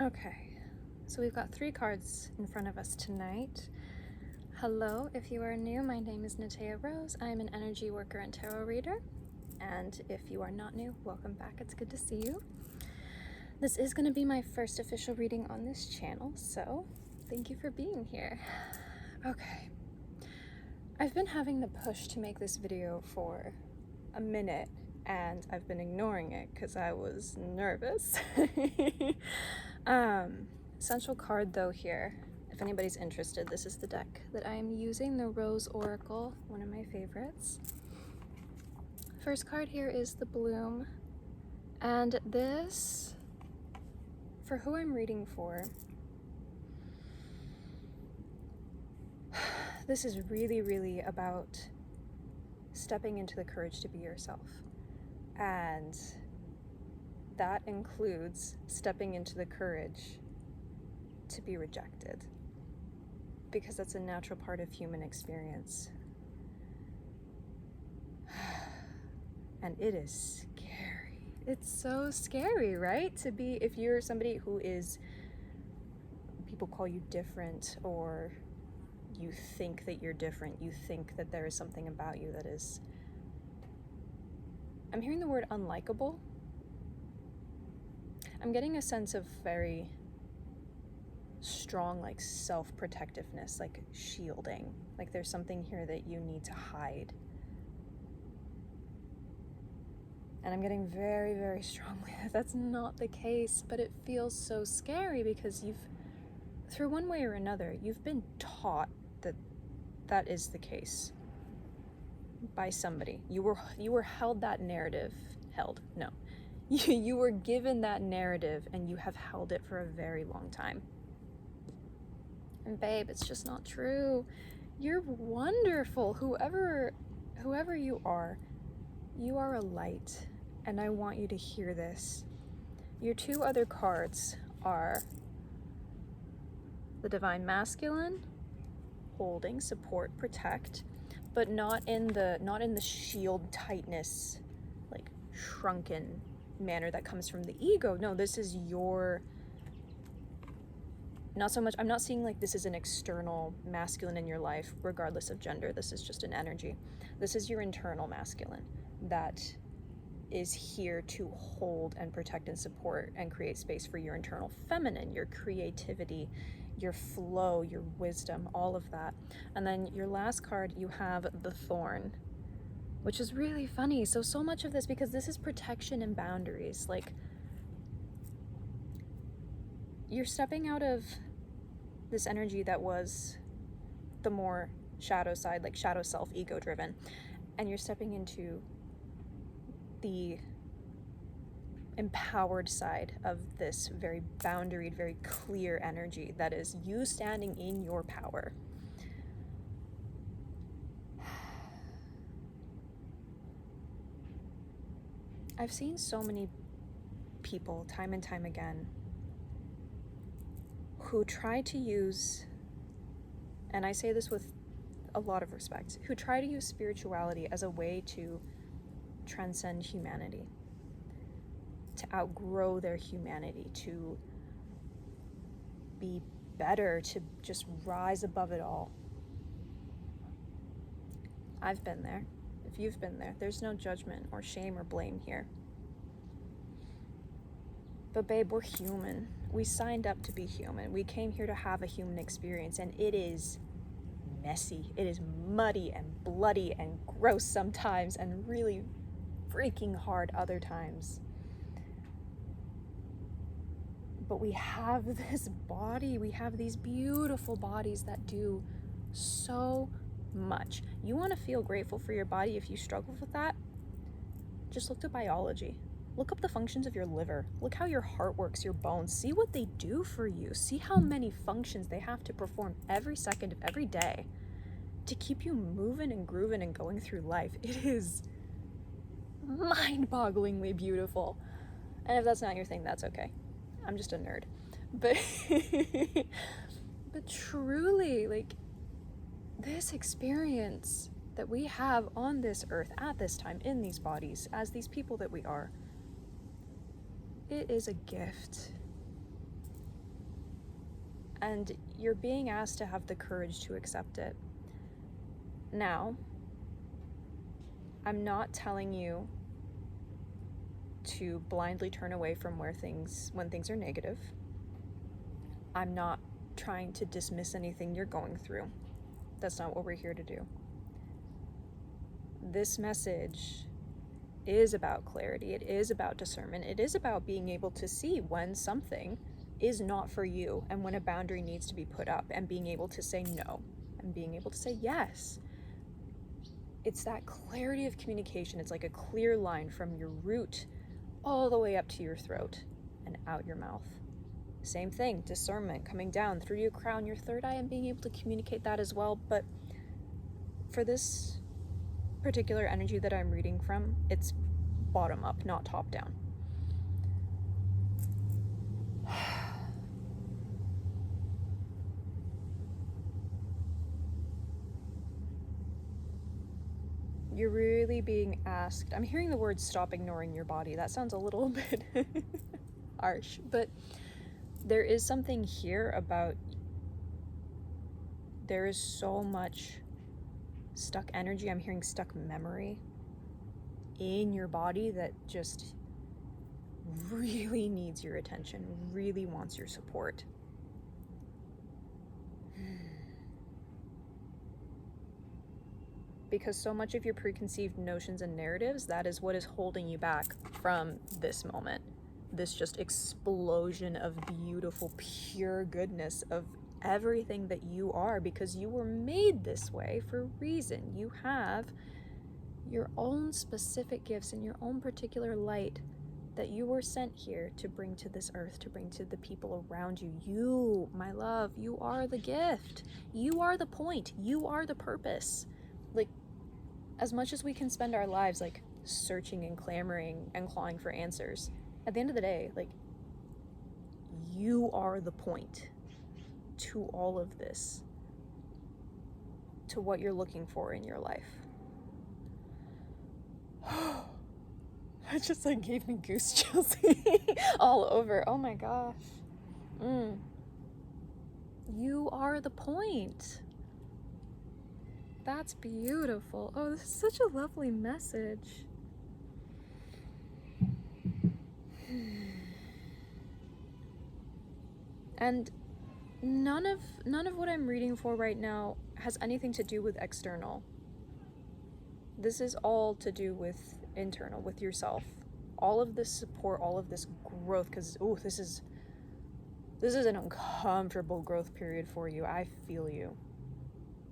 Okay, so we've got 3 cards in front of us tonight. Hello, if you are new, my name is Natea Rose. I'm an energy worker and tarot reader. And if you are not new, welcome back. It's good to see you. This is going to be my first official reading on this channel, so thank you for being here. Okay, I've been having the push to make this video for a minute, and I've been ignoring it because I was nervous. Essential card though here, if anybody's interested, this is the deck that I am using, the Rose Oracle, one of my favorites. First card here is the Bloom, and this, for who I'm reading for, this is really about stepping into the courage to be yourself. And that includes stepping into the courage to be rejected, because that's a natural part of human experience. And it is scary. It's so scary, right? To be, if you're somebody who is, people call you different, or you think that you're different, you think that there is something about you that is, I'm hearing the word unlikable. I'm getting a sense of very strong, like, self-protectiveness, like shielding, like there's something here that you need to hide. And I'm getting very strongly that that's not the case, but it feels so scary because you've, through one way or another, you've been taught that that is the case by somebody. You were held that narrative, you were given that narrative, and you have held it for a very long time. And babe, it's just not true. You're wonderful. Whoever you are a light, and I want you to hear this. Your 2 other cards are the Divine Masculine, holding, support, protect, but not in the shield tightness, like shrunken manner that comes from the ego. No, this is your, not so much, I'm not seeing like this is an external masculine in your life, regardless of gender. This is just an energy. This is your internal masculine that is here to hold and protect and support and create space for your internal feminine, your creativity, your flow, your wisdom, all of that. And then your last card, you have the Thorn, which is really funny. So much of this, because this is protection and boundaries, like you're stepping out of this energy that was the more shadow side, like shadow self, ego driven, and you're stepping into the empowered side of this very boundaried, very clear energy that is you standing in your power. I've seen so many people time and time again who try to use, and I say this with a lot of respect, who try to use spirituality as a way to transcend humanity, to outgrow their humanity, to be better, to just rise above it all. I've been there. If you've been there, there's no judgment or shame or blame here. But babe, we're human. We signed up to be human. We came here to have a human experience, and it is messy. It is muddy and bloody and gross sometimes, and really freaking hard other times. But we have this body, we have these beautiful bodies that do so much. You want to feel grateful for your body if you struggle with that? Just look to biology. Look up the functions of your liver. Look how your heart works, your bones. See what they do for you. See how many functions they have to perform every second of every day to keep you moving and grooving and going through life. It is mind-bogglingly beautiful. And if that's not your thing, that's okay. I'm just a nerd. But but truly, like, this experience that we have on this earth at this time, in these bodies, as these people that we are, it is a gift. And you're being asked to have the courage to accept it. Now, I'm not telling you to blindly turn away from when things are negative. I'm not trying to dismiss anything you're going through. That's not what we're here to do. This message is about clarity. It is about discernment. It is about being able to see when something is not for you and when a boundary needs to be put up, and being able to say no and being able to say yes. It's that clarity of communication. It's like a clear line from your root all the way up to your throat and out your mouth. Same thing, discernment coming down through your crown, your third eye, and being able to communicate that as well. But for this particular energy that I'm reading from, it's bottom up, not top down. You're really being asked, I'm hearing the word stop ignoring your body. That sounds a little bit harsh, but there is something here about, there is so much stuck energy. I'm hearing stuck memory in your body that just really needs your attention, really wants your support. Because so much of your preconceived notions and narratives, that is what is holding you back from this moment. This just explosion of beautiful, pure goodness of everything that you are, because you were made this way for a reason. You have your own specific gifts and your own particular light that you were sent here to bring to this earth, to bring to the people around you. You, my love, you are the gift. You are the point. You are the purpose. Like, as much as we can spend our lives like searching and clamoring and clawing for answers, at the end of the day, like, you are the point to all of this, to what you're looking for in your life. It just like gave me goose chills all over. Oh my gosh. You are the point. That's beautiful. Oh, this is such a lovely message. And none of what I'm reading for right now has anything to do with external. This is all to do with internal, with yourself. All of this support, all of this growth, because this is an uncomfortable growth period for you. I feel you.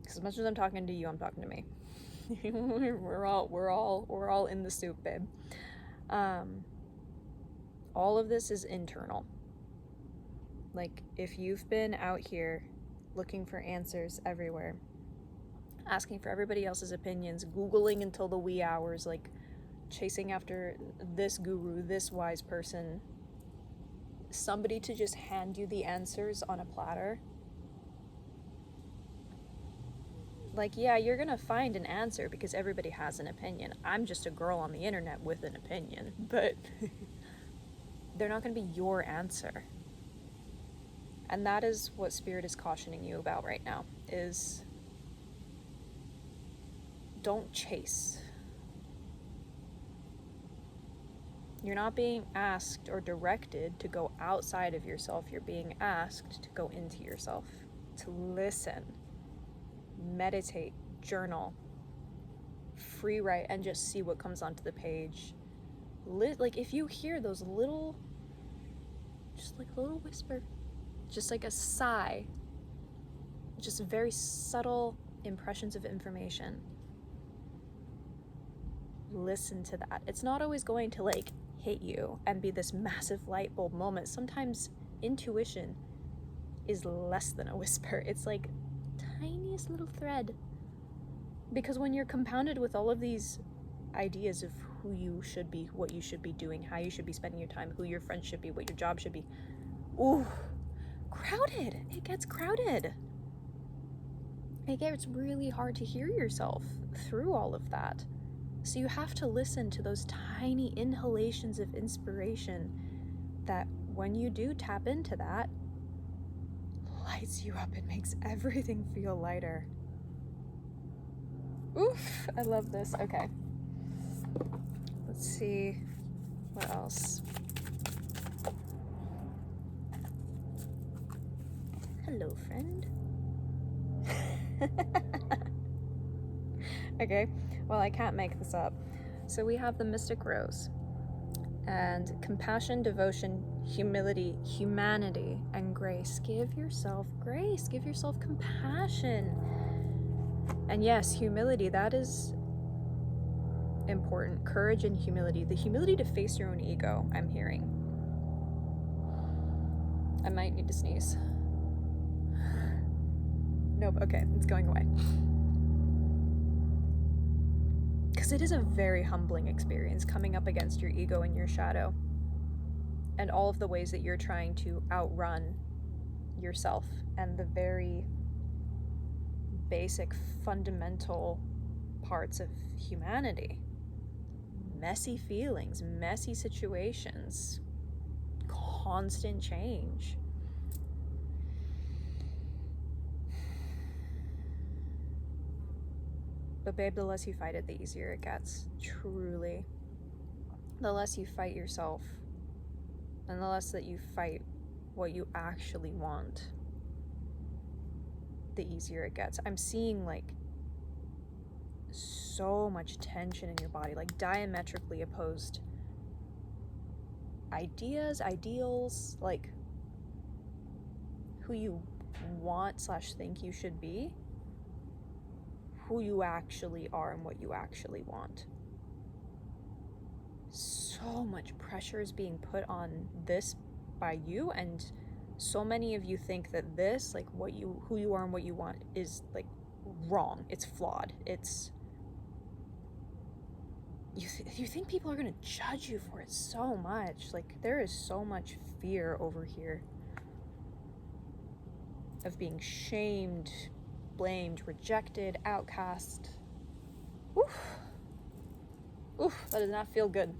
Because as much as I'm talking to you, I'm talking to me. we're all in the soup, babe. All of this is internal. Like, if you've been out here looking for answers everywhere, asking for everybody else's opinions, Googling until the wee hours, like chasing after this guru, this wise person, somebody to just hand you the answers on a platter, like, yeah, you're gonna find an answer because everybody has an opinion. I'm just a girl on the internet with an opinion, but they're not gonna be your answer. And that is what Spirit is cautioning you about right now, is don't chase. You're not being asked or directed to go outside of yourself. You're being asked to go into yourself, to listen, meditate, journal, free write, and just see what comes onto the page. Like, if you hear those little, just like a little whisper, just like a sigh, just very subtle impressions of information, listen to that. It's not always going to like hit you and be this massive light bulb moment. Sometimes intuition is less than a whisper. It's like tiniest little thread. Because when you're compounded with all of these ideas of who you should be, what you should be doing, how you should be spending your time, who your friends should be, what your job should be, crowded. It gets crowded. It gets really hard to hear yourself through all of that. So you have to listen to those tiny inhalations of inspiration that when you do tap into that, lights you up. It makes everything feel lighter. Oof, I love this. Okay. Let's see what else. Hello, friend. Okay, well, I can't make this up. So we have the Mystic Rose, and compassion, devotion, humility, humanity, and grace. Give yourself grace, give yourself compassion. And yes, humility, that is important. Courage and humility. The humility to face your own ego, I'm hearing. I might need to sneeze. Nope, okay, it's going away. Because it is a very humbling experience coming up against your ego and your shadow, and all of the ways that you're trying to outrun yourself and the very basic, fundamental parts of humanity. Messy feelings, messy situations, constant change. But babe, the less you fight it, the easier it gets. Truly. The less you fight yourself, and the less that you fight what you actually want, the easier it gets. I'm seeing like so much tension in your body, like diametrically opposed ideas, ideals, like who you want / think you should be, who you actually are, and what you actually want. So much pressure is being put on this by you, and so many of you think that this, like who you are and what you want, is like wrong. It's flawed. It's you think people are gonna judge you for it so much. Like, there is so much fear over here of being shamed, blamed, rejected, outcast. Oof. Oof, that does not feel good.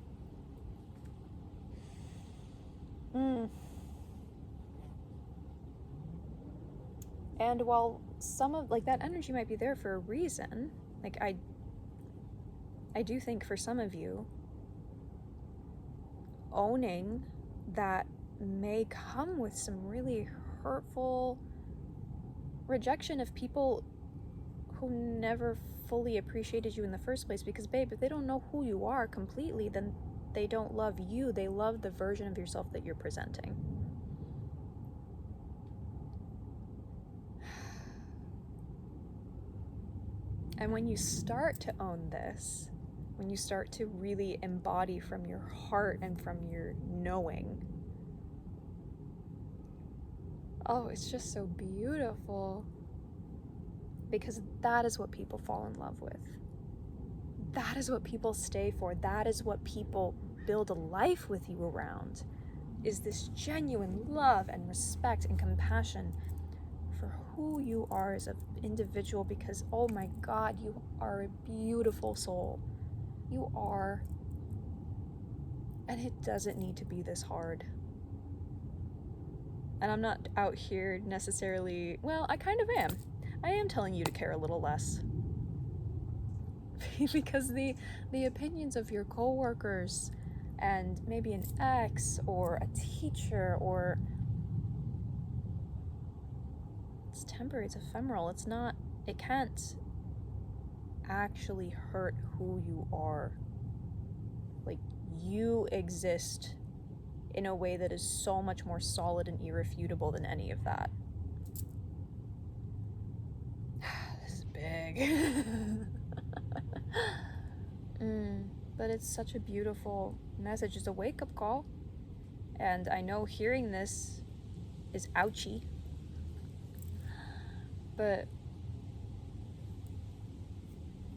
And while some of, like, that energy might be there for a reason, like, I do think for some of you, owning that may come with some really hurtful rejection of people who never fully appreciated you in the first place. Because babe, if they don't know who you are completely, then they don't love you. They love the version of yourself that you're presenting. And when you start to own this, when you start to really embody from your heart and from your knowing, oh, it's just so beautiful. Because that is what people fall in love with. That is what people stay for. That is what people build a life with you around, is this genuine love and respect and compassion for who you are as an individual. Because, oh my God, you are a beautiful soul. You are. And it doesn't need to be this hard. And I'm not out here necessarily, well, I kind of am. I am telling you to care a little less. Because the opinions of your coworkers and maybe an ex or a teacher, or it's temporary, it's ephemeral, it can't actually hurt who you are. Like, you exist in a way that is so much more solid and irrefutable than any of that. This is big. But it's such a beautiful message. It's a wake-up call. And I know hearing this is ouchy, but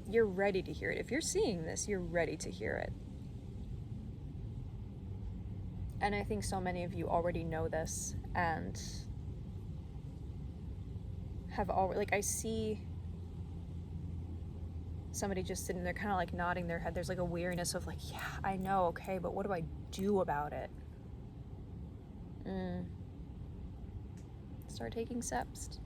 you're ready to hear it. If you're seeing this, you're ready to hear it. And I think so many of you already know this and have already, like, I see somebody just sitting there kind of like nodding their head. There's like a weariness of like, yeah, I know, okay, but what do I do about it? It's Start taking steps.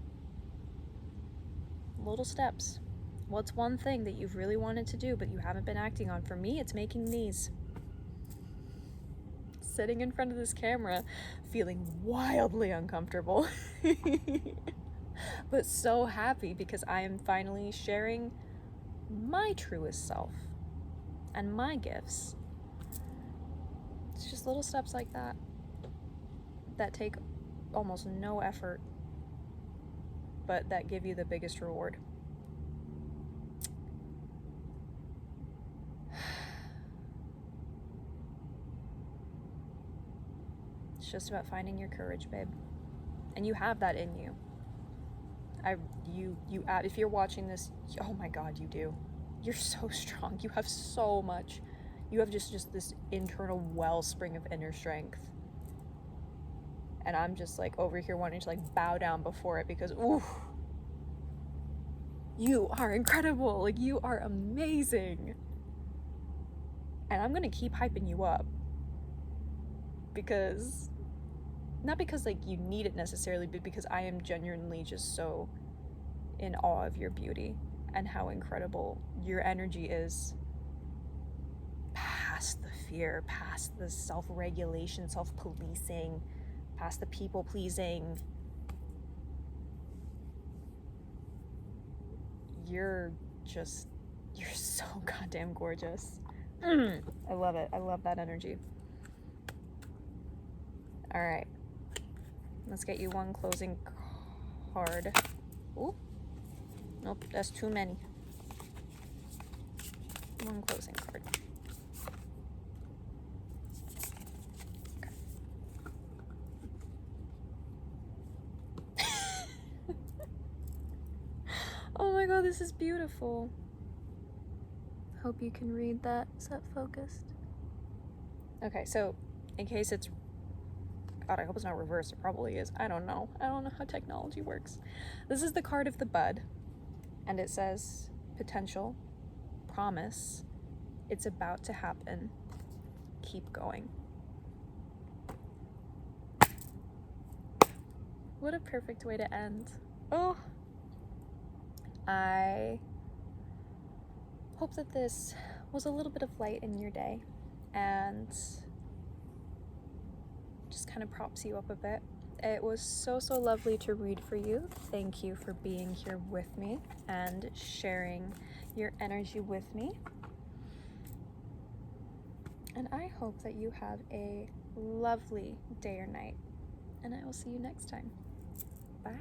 Little steps. What's one thing that you've really wanted to do but you haven't been acting on? For me, it's making these. Sitting in front of this camera, feeling wildly uncomfortable. But so happy because I am finally sharing my truest self and my gifts. It's just little steps like that that take almost no effort, but that give you the biggest reward. It's just about finding your courage, babe. And you have that in you. If you're watching this, oh my God, you do. You're so strong. You have so much. You have just this internal wellspring of inner strength. And I'm just like over here wanting to like bow down before it because, ooh, you are incredible. Like, you are amazing. And I'm gonna keep hyping you up because, not because like you need it necessarily, but because I am genuinely just so in awe of your beauty and how incredible your energy is, past the fear, past the self-regulation, self-policing, past the people-pleasing. You're so goddamn gorgeous. I love it. I love that energy. All right, let's get you one closing card. Ooh, nope, that's too many. One closing card. Okay. Oh my God, this is beautiful. Hope you can read that. Is that focused? Okay, so in case it's, God, I hope it's not reversed. It probably is. I don't know how technology works. This is the card of the bud, and it says potential, promise, it's about to happen, keep going. What a perfect way to end. Oh, I hope that this was a little bit of light in your day and just kind of props you up a bit. It was so lovely to read for you. Thank you for being here with me and sharing your energy with me. And I hope that you have a lovely day or night. And I will see you next time. Bye.